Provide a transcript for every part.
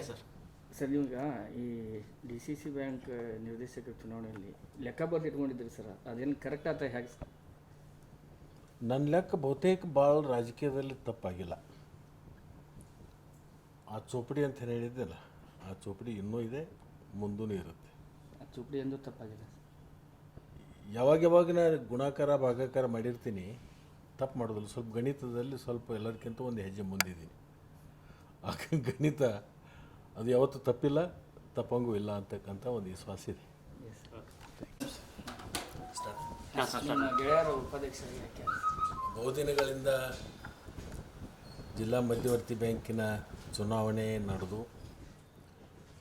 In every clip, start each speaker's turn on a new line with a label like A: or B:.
A: Sir
B: sir ನೀವೀಗ ಈ D C C bank ನಿರ್ದೇಶಕರ ಚುನಾವಣೆಯಲ್ಲಿ ಲೆಕ್ಕ ಬರ್ದು ಇಟ್ಕೊಂಡಿದ್ರಿ ಸರ್, ಅದೇನು ಕರೆಕ್ಟ್ ಆತ ಹೇಗೆ ಸರ್?
C: ನನ್ನ ಲೆಕ್ಕ ಬಹುತೇಕ ಭಾಳ ರಾಜಕೀಯದಲ್ಲಿ ತಪ್ಪಾಗಿಲ್ಲ. ಆ ಚೋಪಡಿ ಅಂತ ಹೇಳಿದ್ದೆಲ್ಲ, ಆ ಚೋಪಡಿ ಇನ್ನೂ ಇದೆ, ಮುಂದೂ ಇರುತ್ತೆ.
B: ಆ ಚುಪ್ಪಡಿ ಎಂದು ತಪ್ಪಾಗಿದೆ
C: ಯಾವಾಗ ನಾನು ಗುಣಾಕಾರ ಭಾಗಾಕಾರ ಮಾಡಿರ್ತೀನಿ, ತಪ್ಪು ಮಾಡೋದಿಲ್ಲ. ಸ್ವಲ್ಪ ಗಣಿತದಲ್ಲಿ ಸ್ವಲ್ಪ ಎಲ್ಲದಕ್ಕಿಂತ ಒಂದು ಹೆಜ್ಜೆ ಮುಂದಿದ್ದೀನಿ. ಆ ಗಣಿತ ಅದು ಯಾವತ್ತೂ ತಪ್ಪಿಲ್ಲ, ತಪ್ಪಂಗೂ ಇಲ್ಲ ಅಂತಕ್ಕಂಥ ಒಂದು ವಿಶ್ವಾಸ ಇದೆ.
B: ನಿಮ್ಮ ಗೆಳೆಯರ ಉಪಾಧ್ಯಕ್ಷರಿಗೆ ಯಾಕೆ?
C: ಬಹುದಿನಗಳಿಂದ ಜಿಲ್ಲಾ ಮಧ್ಯವರ್ತಿ ಬ್ಯಾಂಕಿನ ಚುನಾವಣೆ ನಡೆದು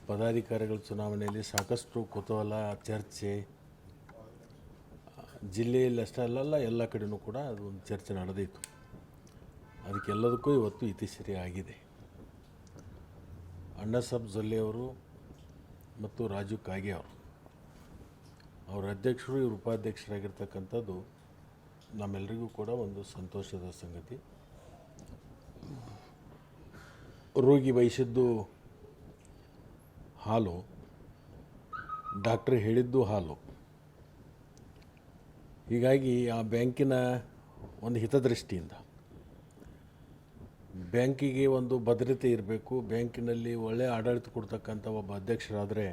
C: ಪದಾಧಿಕಾರಿಗಳ ಚುನಾವಣೆಯಲ್ಲಿ ಸಾಕಷ್ಟು ಕುತೂಹಲ, ಚರ್ಚೆ ಜಿಲ್ಲೆಯಲ್ಲಿ ಅಷ್ಟೇ ಅಲ್ಲಲ್ಲ, ಎಲ್ಲ ಕಡೆಯೂ ಕೂಡ ಅದು ಒಂದು ಚರ್ಚೆ ನಡೆದಿತ್ತು. ಅದಕ್ಕೆಲ್ಲದಕ್ಕೂ ಇವತ್ತು ಇತಿಶ್ರೀ ಆಗಿದೆ. ಅಣ್ಣಾಸಾಬ್ ಜೊಲ್ಲೆ ಅವರು ಮತ್ತು ರಾಜು ಕಾಗೆ ಅವರು, ಅವರ ಅಧ್ಯಕ್ಷರು, ಇವರು ಉಪಾಧ್ಯಕ್ಷರಾಗಿರ್ತಕ್ಕಂಥದ್ದು ನಮ್ಮೆಲ್ಲರಿಗೂ ಕೂಡ ಒಂದು ಸಂತೋಷದ ಸಂಗತಿ. ರೋಗಿ ಬಯಸಿದ್ದು ಹಾಲು, ಡಾಕ್ಟ್ರ್ ಹೇಳಿದ್ದು ಹಾಲು. ಹೀಗಾಗಿ ಆ ಬ್ಯಾಂಕಿನ ಒಂದು ಹಿತದೃಷ್ಟಿಯಿಂದ ಬ್ಯಾಂಕಿಗೆ ಒಂದು ಭದ್ರತೆ ಇರಬೇಕು. ಬ್ಯಾಂಕಿನಲ್ಲಿ ಒಳ್ಳೆಯ ಆಡಳಿತ ಕೊಡ್ತಕ್ಕಂಥ ಒಬ್ಬ ಅಧ್ಯಕ್ಷರಾದರೆ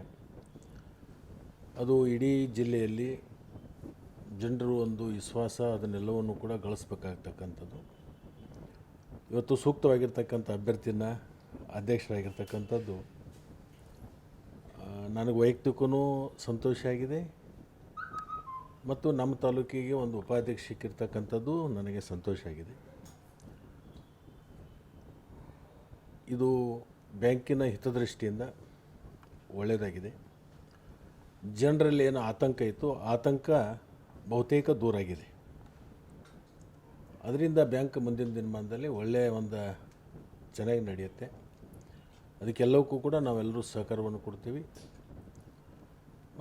C: ಅದು ಇಡೀ ಜಿಲ್ಲೆಯಲ್ಲಿ ಜನರು ಒಂದು ವಿಶ್ವಾಸ, ಅದನ್ನೆಲ್ಲವನ್ನು ಕೂಡ ಗಳಿಸ್ಬೇಕಾಗ್ತಕ್ಕಂಥದ್ದು. ಇವತ್ತು ಸೂಕ್ತವಾಗಿರ್ತಕ್ಕಂಥ ಅಭ್ಯರ್ಥಿನ ಅಧ್ಯಕ್ಷರಾಗಿರ್ತಕ್ಕಂಥದ್ದು ನನಗೆ ವೈಯಕ್ತಿಕವೂ ಸಂತೋಷ ಆಗಿದೆ, ಮತ್ತು ನಮ್ಮ ತಾಲೂಕಿಗೆ ಒಂದು ಉಪಾಧ್ಯಕ್ಷ ಸಿಕ್ಕಿರ್ತಕ್ಕಂಥದ್ದು ನನಗೆ ಸಂತೋಷ ಆಗಿದೆ. ಇದು ಬ್ಯಾಂಕಿನ ಹಿತದೃಷ್ಟಿಯಿಂದ ಒಳ್ಳೆಯದಾಗಿದೆ. ಜನರಲ್ಲಿ ಏನು ಆತಂಕ ಇತ್ತು, ಆತಂಕ ಬಹುತೇಕ ದೂರ ಆಗಿದೆ. ಅದರಿಂದ ಬ್ಯಾಂಕ್ ಮುಂದಿನ ದಿನಮಾನದಲ್ಲಿ ಒಳ್ಳೆಯ ಒಂದು ಚೆನ್ನಾಗಿ ನಡೆಯುತ್ತೆ. ಅದಕ್ಕೆಲ್ಲವಕ್ಕೂ ಕೂಡ ನಾವೆಲ್ಲರೂ ಸಹಕಾರವನ್ನು ಕೊಡ್ತೀವಿ.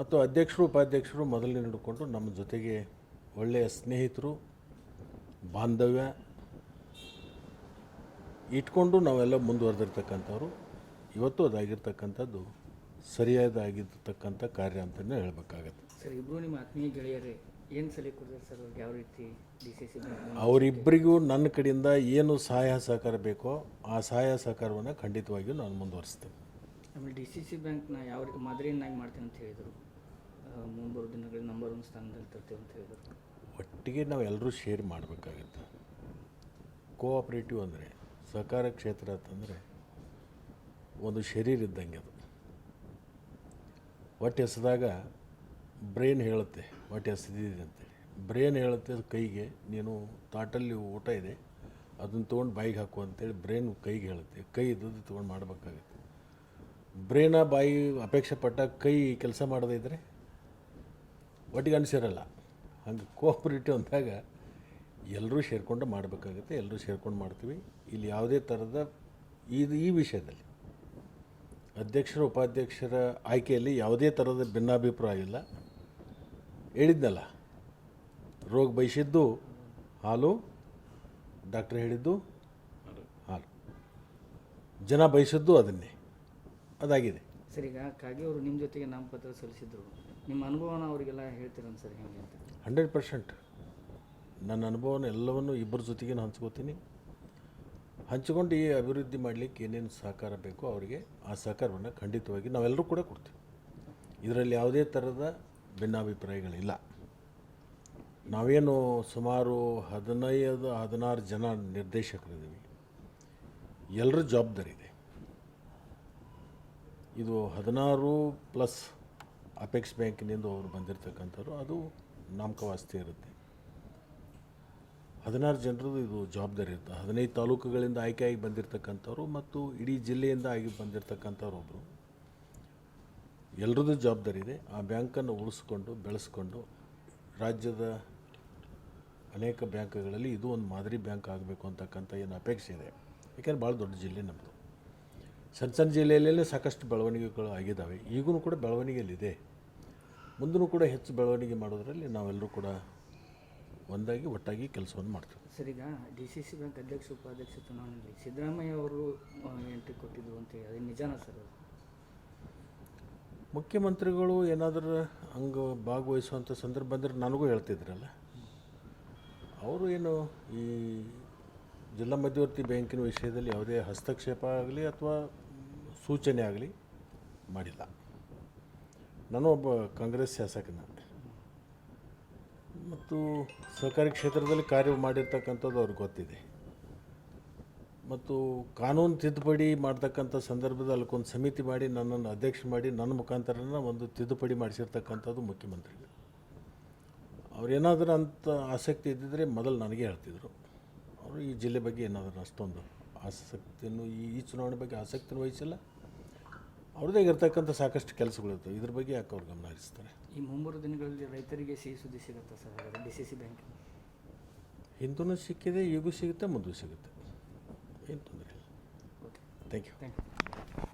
C: ಮತ್ತು ಅಧ್ಯಕ್ಷರು, ಉಪಾಧ್ಯಕ್ಷರು ಮೊದಲನೇ ಹಿಡ್ಕೊಂಡು ನಮ್ಮ ಜೊತೆಗೆ ಒಳ್ಳೆಯ ಸ್ನೇಹಿತರು, ಬಾಂಧವ್ಯ ಇಟ್ಕೊಂಡು ನಾವೆಲ್ಲ ಮುಂದುವರೆದಿರ್ತಕ್ಕಂಥವ್ರು. ಇವತ್ತು ಅದಾಗಿರ್ತಕ್ಕಂಥದ್ದು ಸರಿಯಾದಾಗಿರ್ತಕ್ಕಂಥ ಕಾರ್ಯ ಅಂತಲೇ ಹೇಳಬೇಕಾಗತ್ತೆ.
B: ಸರ್, ಇಬ್ಬರು ನಿಮ್ಮ ಆತ್ಮೀಯ ಗೆಳೆಯರೇ, ಏನು ಸಲಹೆ ಕೊಡ್ತಾರೆ ಸರ್ ಅವ್ರಿಗೆ? ಯಾವ ರೀತಿ ಡಿ ಸಿ ಸಿ ಬ್ಯಾಂಕ್
C: ಅವರಿಬ್ಬರಿಗೂ ನನ್ನ ಕಡೆಯಿಂದ ಏನು ಸಹಾಯ ಸಹಕಾರ ಬೇಕೋ ಆ ಸಹಾಯ ಸಹಕಾರವನ್ನು ಖಂಡಿತವಾಗಿಯೂ ನಾನು ಮುಂದುವರಿಸ್ತೇನೆ.
B: ಆಮೇಲೆ ಡಿ ಸಿ ಸಿ ಬ್ಯಾಂಕ್ನ ಯಾವ ರೀತಿ ಮಾದರಿಯನ್ನಾಗಿ ಮಾಡ್ತೇನೆ ಅಂತ ಹೇಳಿದರು. ಮುಂಬರುವ ದಿನಗಳಲ್ಲಿ ನಂಬರ್ 1 ಸ್ಥಾನದಲ್ಲಿ ತರ್ತೇವೆ ಅಂತ ಹೇಳಿದರು.
C: ಒಟ್ಟಿಗೆ ನಾವು ಎಲ್ಲರೂ ಶೇರ್ ಮಾಡಬೇಕಾಗುತ್ತೆ. ಕೋಆಪ್ರೇಟಿವ್ ಅಂದರೆ, ಸಹಕಾರ ಕ್ಷೇತ್ರ ಅಂತಂದರೆ ಒಂದು ಶರೀರ ಇದ್ದಂಗೆ. ಅದು ಹೊಟ್ಟೆ ಎಸೆದಾಗ ಬ್ರೈನ್ ಹೇಳುತ್ತೆ ಹೊಟ್ಟೆ ಎಸೆದಿದೆ ಅಂತೇಳಿ. ಬ್ರೈನ್ ಹೇಳುತ್ತೆ ಕೈಗೆ, ನೀನು ತಾಟಲ್ಲಿ ಊಟ ಇದೆ ಅದನ್ನು ತೊಗೊಂಡು ಬಾಯಿಗೆ ಹಾಕು ಅಂತೇಳಿ ಬ್ರೈನ್ ಕೈಗೆ ಹೇಳುತ್ತೆ. ಕೈ ಇದ್ದದ್ದು ತೊಗೊಂಡು ಮಾಡಬೇಕಾಗುತ್ತೆ. ಬ್ರೈನ ಬಾಯಿ ಅಪೇಕ್ಷೆ ಪಟ್ಟ ಕೈ ಕೆಲಸ ಮಾಡದೇ ಇದ್ದರೆ ಒಟ್ಟಿಗೆ ಅನಿಸಿರಲ್ಲ. ಹಂಗೆ ಕೋಆಪ್ರೇಟಿವ್ ಅಂದಾಗ ಎಲ್ಲರೂ ಸೇರಿಕೊಂಡು ಮಾಡಬೇಕಾಗುತ್ತೆ. ಎಲ್ಲರೂ ಸೇರ್ಕೊಂಡು ಮಾಡ್ತೀವಿ. ಇಲ್ಲಿ ಯಾವುದೇ ಥರದ ಈ ವಿಷಯದಲ್ಲಿ ಅಧ್ಯಕ್ಷರ, ಉಪಾಧ್ಯಕ್ಷರ ಆಯ್ಕೆಯಲ್ಲಿ ಯಾವುದೇ ಥರದ ಭಿನ್ನಾಭಿಪ್ರಾಯ ಇಲ್ಲ. ಹೇಳಿದ್ನಲ್ಲ, ರೋಗ ಬಯಸಿದ್ದು ಹಾಲು, ಡಾಕ್ಟ್ರ್ ಹೇಳಿದ್ದು ಹಾಲು, ಜನ ಬಯಸಿದ್ದು ಅದನ್ನೇ, ಅದಾಗಿದೆ.
B: ಸರ್, ಈಗ ಕಾಗೆ ಅವರು ನಿಮ್ಮ ಜೊತೆಗೆ ನಾಮಪತ್ರ ಸಲ್ಲಿಸಿದ್ರು. ನಿಮ್ಮ ಅನುಭವನ ಅವರಿಗೆಲ್ಲ ಹೇಳ್ತೀರನ್ ಸರ್ ಹೇಗೆ ಅಂತ?
C: 100% ನನ್ನ ಅನುಭವನ ಎಲ್ಲವನ್ನು ಇಬ್ಬರ ಜೊತೆಗೆ ಹಂಚ್ಕೋತೀನಿ. ಹಂಚ್ಕೊಂಡು ಈ ಅಭಿವೃದ್ಧಿ ಮಾಡಲಿಕ್ಕೆ ಏನೇನು ಸಹಕಾರ ಬೇಕೋ ಅವರಿಗೆ ಆ ಸಹಕಾರವನ್ನು ಖಂಡಿತವಾಗಿ ನಾವೆಲ್ಲರೂ ಕೂಡ ಕೊಡ್ತೀವಿ. ಇದರಲ್ಲಿ ಯಾವುದೇ ಥರದ ಭಿನ್ನಾಭಿಪ್ರಾಯಗಳಿಲ್ಲ. ನಾವೇನು ಸುಮಾರು 15-16 ಜನ ನಿರ್ದೇಶಕರಿದ್ದೀವಿ. ಎಲ್ಲರ ಜವಾಬ್ದಾರಿ ಇದೆ. ಇದು 16+ ಅಪೆಕ್ಸ್ ಬ್ಯಾಂಕಿನಿಂದ ಅವರು ಬಂದಿರತಕ್ಕಂಥವ್ರು. ಅದು ನಾಮಕವಾಸ್ತಿ ಇರುತ್ತೆ. 16 ಜನರದ್ದು ಇದು ಜವಾಬ್ದಾರಿ ಇರುತ್ತೆ. 15 ತಾಲೂಕುಗಳಿಂದ ಆಯ್ಕೆಯಾಗಿ ಬಂದಿರತಕ್ಕಂಥವ್ರು ಮತ್ತು ಇಡೀ ಜಿಲ್ಲೆಯಿಂದ ಆಗಿ ಬಂದಿರತಕ್ಕಂಥವ್ರು ಒಬ್ಬರು. ಎಲ್ಲರದ್ದು ಜವಾಬ್ದಾರಿ ಇದೆ. ಆ ಬ್ಯಾಂಕನ್ನು ಉಳಿಸ್ಕೊಂಡು ಬೆಳೆಸ್ಕೊಂಡು ರಾಜ್ಯದ ಅನೇಕ ಬ್ಯಾಂಕ್ಗಳಲ್ಲಿ ಇದು ಒಂದು ಮಾದರಿ ಬ್ಯಾಂಕ್ ಆಗಬೇಕು ಅಂತಕ್ಕಂಥ ಏನು ಅಪೇಕ್ಷೆ ಇದೆ. ಯಾಕೆಂದರೆ ಭಾಳ ದೊಡ್ಡ ಜಿಲ್ಲೆ ನಮ್ಮದು. ಸಣ್ಣ ಜಿಲ್ಲೆಯಲ್ಲೇ ಸಾಕಷ್ಟು ಬೆಳವಣಿಗೆಗಳು ಆಗಿದ್ದಾವೆ. ಈಗೂ ಕೂಡ ಬೆಳವಣಿಗೆಯಲ್ಲಿದೆ. ಮುಂದೂ ಕೂಡ ಹೆಚ್ಚು ಬೆಳವಣಿಗೆ ಮಾಡೋದರಲ್ಲಿ ನಾವೆಲ್ಲರೂ ಕೂಡ ಒಂದಾಗಿ ಒಟ್ಟಾಗಿ ಕೆಲಸವನ್ನು ಮಾಡ್ತೀವಿ.
B: ಸರ್, ಈಗ ಡಿ ಸಿ ಸಿ ಬ್ಯಾಂಕ್ ಅಧ್ಯಕ್ಷ ಉಪಾಧ್ಯಕ್ಷ ಚುನಾವಣೆಯಲ್ಲಿ ಸಿದ್ದರಾಮಯ್ಯ ಅವರು ಎಂಟ್ರಿ ಕೊಟ್ಟಿದ್ದು ಅಂತೇಳಿ ಅದು ನಿಜಾನ ಸರ್? ಅದು
C: ಮುಖ್ಯಮಂತ್ರಿಗಳು ಏನಾದರೂ ಹಂಗೆ ಭಾಗವಹಿಸುವಂಥ ಸಂದರ್ಭ ಬಂದರೆ ನನಗೂ ಹೇಳ್ತಿದ್ರಲ್ಲ, ಅವರು ಏನು ಈ ಜಿಲ್ಲಾ ಮಧ್ಯವರ್ತಿ ಬ್ಯಾಂಕಿನ ವಿಷಯದಲ್ಲಿ ಯಾವುದೇ ಹಸ್ತಕ್ಷೇಪ ಆಗಲಿ ಅಥವಾ ಸೂಚನೆ ಆಗಲಿ ಮಾಡಿಲ್ಲ. ನಾನು ಒಬ್ಬ ಕಾಂಗ್ರೆಸ್ ಶಾಸಕನ ಮತ್ತು ಸಹಕಾರಿ ಕ್ಷೇತ್ರದಲ್ಲಿ ಕಾರ್ಯ ಮಾಡಿರ್ತಕ್ಕಂಥದ್ದು ಅವ್ರಿಗೆ ಗೊತ್ತಿದೆ. ಮತ್ತು ಕಾನೂನು ತಿದ್ದುಪಡಿ ಮಾಡ್ತಕ್ಕಂಥ ಸಂದರ್ಭದಲ್ಲಿ ಅದಕ್ಕೊಂದು ಸಮಿತಿ ಮಾಡಿ ನನ್ನನ್ನು ಅಧ್ಯಕ್ಷ ಮಾಡಿ ನನ್ನ ಮುಖಾಂತರನ ಒಂದು ತಿದ್ದುಪಡಿ ಮಾಡಿಸಿರ್ತಕ್ಕಂಥದ್ದು ಮುಖ್ಯಮಂತ್ರಿಗಳು. ಅವ್ರೇನಾದರೂ ಅಂಥ ಆಸಕ್ತಿ ಇದ್ದಿದ್ದರೆ ಮೊದಲು ನನಗೆ ಹೇಳ್ತಿದ್ರು. ಅವರು ಈ ಜಿಲ್ಲೆ ಬಗ್ಗೆ ಏನಾದರೂ ಅಷ್ಟೊಂದು ಆಸಕ್ತಿಯನ್ನು ಈ ಚುನಾವಣೆ ಬಗ್ಗೆ ಆಸಕ್ತಿಯನ್ನು ವಹಿಸಿಲ್ಲ. ಅವ್ರದ್ದೇ ಇರ್ತಕ್ಕಂಥ ಸಾಕಷ್ಟು ಕೆಲಸಗಳಿರ್ತವೆ, ಇದ್ರ ಬಗ್ಗೆ ಯಾಕೆ ಅವ್ರು ಗಮನ ಹರಿಸ್ತಾರೆ.
B: ಈ ಮುಂಬರುವ ದಿನಗಳಲ್ಲಿ ರೈತರಿಗೆ ಸಿಹಿ ಸುದ್ದಿ ಸಿಗುತ್ತಾ ಸರ್ ಹಾಗಾದ್ರೆ ಡಿ ಸಿ ಸಿ ಬ್ಯಾಂಕ್?
C: ಹಿಂದೂ ಸಿಕ್ಕಿದೆ, ಈಗೂ ಸಿಗುತ್ತೆ, ಮುಂದೂ ಸಿಗುತ್ತೆ, ಏನು ತೊಂದರೆ ಇಲ್ಲ.
B: Okay,
C: thank you.
B: Thank you.